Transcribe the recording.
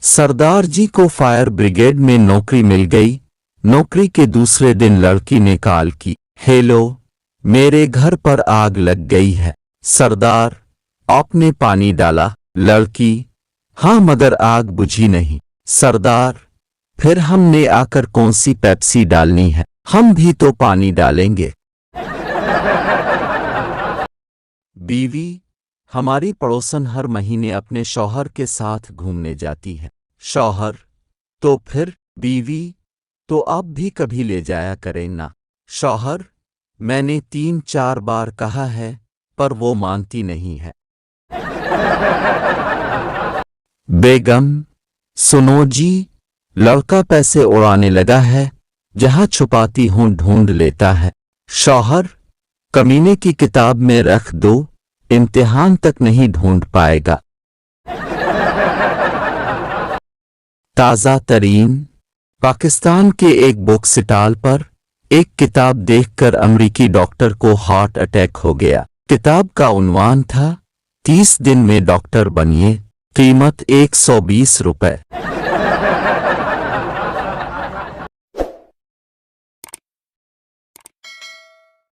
सरदार जी को fire brigade में नौकरी मिल गई। नौकरी के दूसरे दिन लड़की ने कॉल की, हेलो, मेरे घर पर आग लग गई है। सरदार, आपने पानी डाला? लड़की, हाँ, मगर आग बुझी नहीं। सरदार, फिर हमने आकर कौन सी पेप्सी डालनी है, हम भी तो पानी डालेंगे। बीवी, हमारी पड़ोसन हर महीने अपने शौहर के साथ घूमने जाती है। शौहर, तो फिर? बीवी, तो आप भी कभी ले जाया करें ना। शौहर, मैंने 3-4 बार कहा है, पर वो मानती नहीं है। बेगम, सुनो जी, लड़का पैसे उड़ाने लगा है, जहां छुपाती हूं ढूंढ लेता है। शौहर, कमीने की किताब में रख दो, इम्तिहान तक नहीं ढूंढ पाएगा। ताज़ा तरीन, पाकिस्तान के एक बुक स्टॉल पर एक किताब देखकर अमेरिकी डॉक्टर को हार्ट अटैक हो गया। किताब का उन्वान था 30 दिन में डॉक्टर बनिए, कीमत 120 रुपए।